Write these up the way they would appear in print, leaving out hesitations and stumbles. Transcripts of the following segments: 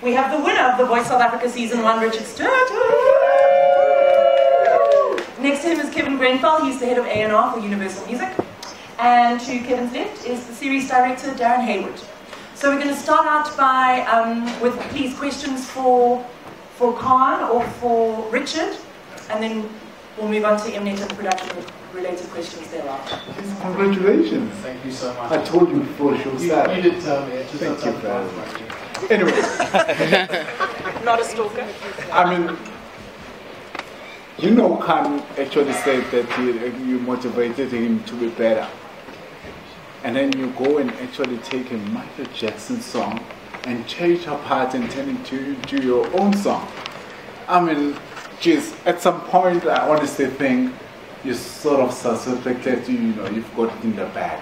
We have the winner of The Voice South Africa Season 1, Richard Sturton. Next to him is Kevin Grenfell, he's the head of A&R for Universal Music. And to Kevin's left is the series director, Darren Hayward. So we're going to start out by, with please questions for Khan or for Richard, and then we'll move on to Mnet and production-related questions thereafter. Congratulations. Thank you so much. I told you before the show started. You did tell me. Thank you very much. Anyway. Not a stalker. I mean, you know, Khan actually said that you motivated him to be better. And then you go and actually take a Michael Jackson song and change a part and turn it into your own song. I mean, geez, at some point I honestly think you sort of suspected you've got it in the bag.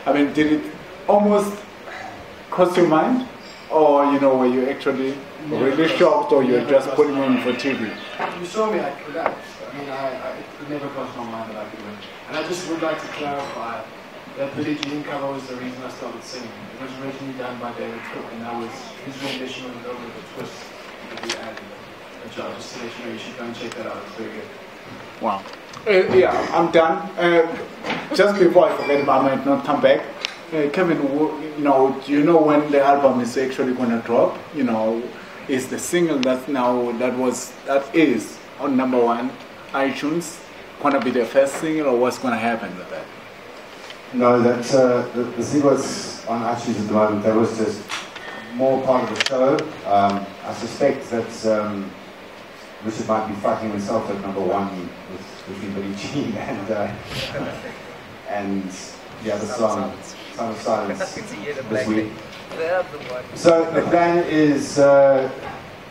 I mean, did it almost cross your mind? Or, were you actually really shocked, or you're just putting on for TV? You saw me, I collapsed. I mean, it never crossed my mind that I could win. And I just would like to clarify that Billie Jean cover was the reason I started singing. It was originally done by David Cook, and that was his rendition of Over the Twist that we added. Just to let you know, you should go and check that out. It's very good. Wow. Yeah, I'm done. Just before I forget, I might not come back. Kevin, do you know when the album is actually going to drop? Is the single that is on #1 iTunes going to be the first single, or what's going to happen with that? No, that's the single that's on iTunes at the moment. That was just more part of the show. I suspect that Richard might be fighting himself at #1 with Billie Jean and the other song. Sound of Silence this week. So the plan is to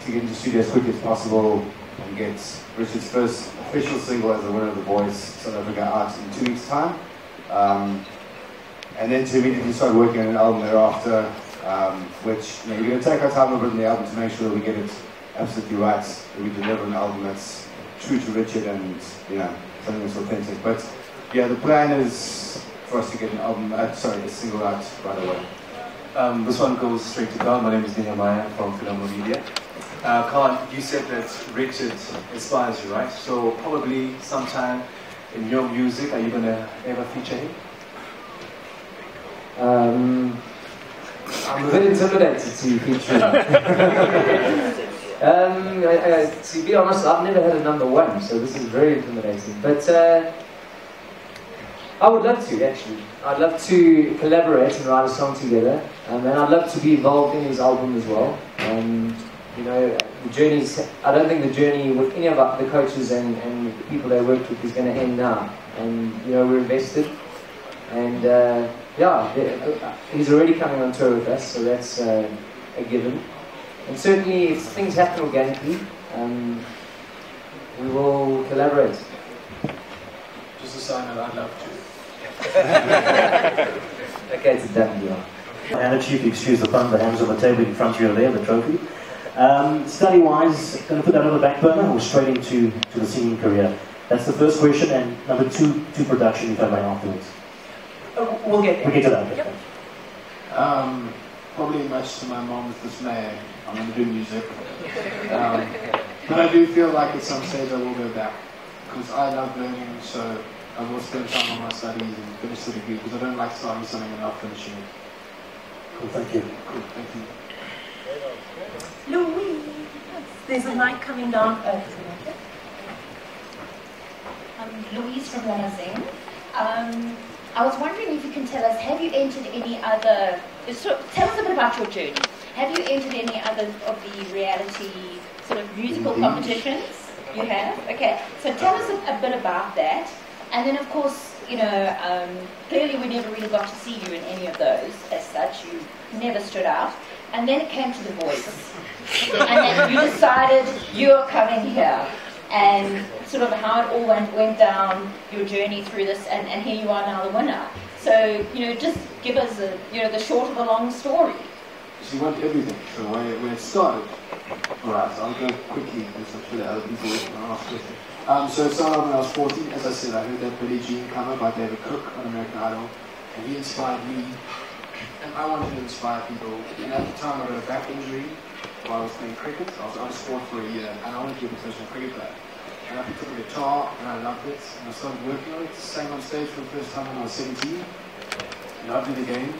get into the studio as quickly as possible and get Richard's first official single as the winner of The Voice South Africa out in 2 weeks' time. And then to immediately start working on an album thereafter, which we're going to take our time over in the album to make sure that we get it absolutely right, that we deliver an album that's true to Richard and something that's authentic. But yeah, the plan is for us to get a single out right away. This one goes straight to Khan. My name is Nehemiah from Phenomenal Media. Khan, you said that Richard inspires you, right? So probably sometime in your music, are you going to ever feature him? I'm a bit intimidated to feature him. To be honest, I've never had a #1, so this is very intimidating. But I would love to, actually. I'd love to collaborate and write a song together, and I'd love to be involved in his album as well. The journey's, I don't think the journey with any of the coaches and the people they worked with is going to end now. And we're invested, and he's already coming on tour with us, so that's a given. And certainly, if things happen organically, we will collaborate. Just a sign that I'd love to. Okay, it's a done deal. And Chief, excuse the pun, the hands on the table in front of you there, the trophy. Study-wise, going to put that on the back burner or straight into the singing career? That's the first question, and number two, to production, if I may, afterwards. We'll get there. We'll get to that. Yep. Probably much to my mom's dismay, I'm going to do music. But I do feel like at some stage I will go back, because I love learning, so I will spend time on my studies and finish the degree, because I don't like starting something and not finishing it. Cool, thank you. Cool, thank you. Louise, there's a mic coming down. Louise from Lamazing. I was wondering if you can tell us, have you entered any other, tell us a bit about your journey. Have you entered any other of the reality sort of musical competitions? You have? Okay, so tell us a bit about that. And then of course, clearly we never really got to see you in any of those as such. You never stood out. And then it came to The Voice. And then you decided you're coming here. And sort of how it all went down, your journey through this, and here you are now the winner. So, just give us the short of the long story. So you want everything, so where it started. Alright, so I'll go quickly, because I'm sure that other people will ask questions. So it started when I was 14. As I said, I heard that Billie Jean cover by David Cook on American Idol, and he inspired me. And I wanted to inspire people. And at the time, I got a back injury while I was playing cricket. I was out of sport for a year, and I wanted to be a professional cricket player. And I picked up a guitar, and I loved it, and I started working on it. Sang on stage for the first time when I was 17. Loved it again.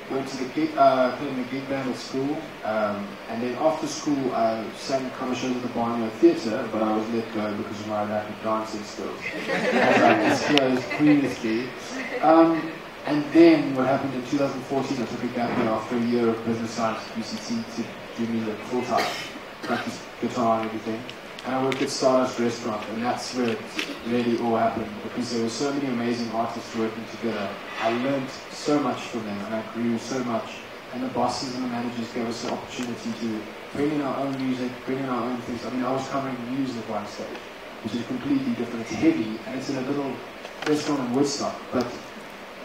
Went to the gig, played in the gig band at school, and then after school I sang cover shows at the Barnyard Theatre, but I was let go because of my lack of dancing skills, as I disclosed previously. And then what happened in 2014, I took a gap year after a year of business science at UCT to do music full-time, practice guitar and everything. And I worked at Stardust Restaurant, and that's where it really all happened, because there were so many amazing artists working together. I learned so much from them, and I grew so much. And the bosses and the managers gave us the opportunity to bring in our own music, bring in our own things. I mean, I was covering news at one stage, which is completely different. It's heavy, and it's in a little restaurant in Woodstock. But,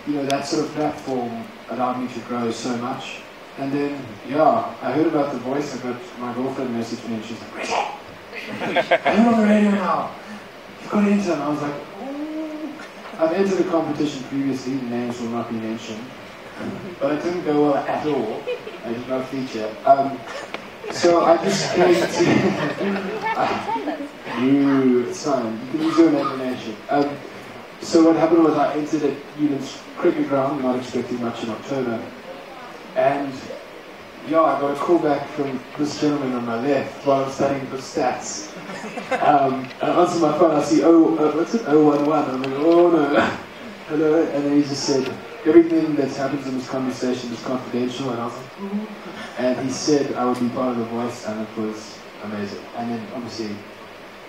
you know, that sort of platform allowed me to grow so much. And then, yeah, I heard about The Voice. I got my girlfriend messaged me, and she's like, Richard, I'm on the radio now. You've got to enter. And I was like, ooh. I've entered a competition previously, names will not be mentioned. But I didn't go well at all. I did not feature. So I just came to... it's fine. You can use your imagination. So what happened was I entered at Newlands Cricket Ground, not expecting much in October. And yeah, I got a call back from this gentleman on my left while I'm studying for stats. And I answer my phone, I see, what's it, 011? I'm like, oh no. Hello, and then he just said, everything that happens in this conversation is confidential, and I was like, and he said I would be part of The Voice, and it was amazing. And then obviously,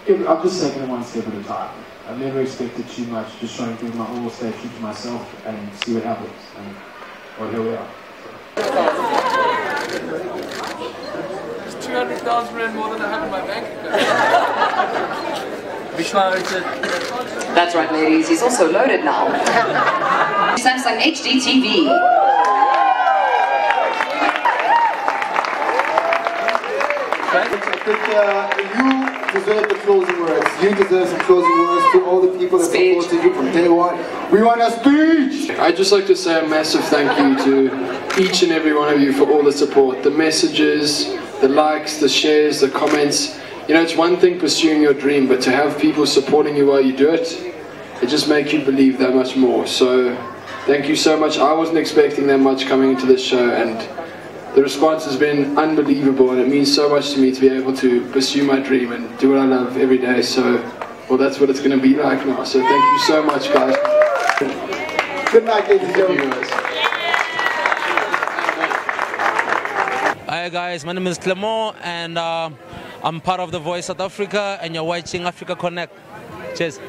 I'm just taking it one step at a time. I've never expected too much, just trying to give my all, stay true to myself, and see what happens. And well, here we are. It's 200,000 rand more than I have in my bank account. That's right, ladies. He's also loaded now. Samsung HD TV. I think you deserve the closing words. You deserve some closing words to all the people that supported you from day one. We want a speech! I'd just like to say a massive thank you to each and every one of you for all the support. The messages, the likes, the shares, the comments. You know, it's one thing pursuing your dream, but to have people supporting you while you do it, it just makes you believe that much more. So, thank you so much. I wasn't expecting that much coming into this show, and the response has been unbelievable, and it means so much to me to be able to pursue my dream and do what I love every day. So, well, that's what it's going to be like now. So thank you so much, guys. Good night, ladies and gentlemen. Hi guys, my name is Clement, and I'm part of The Voice South Africa, and you're watching Africa Connect. Cheers.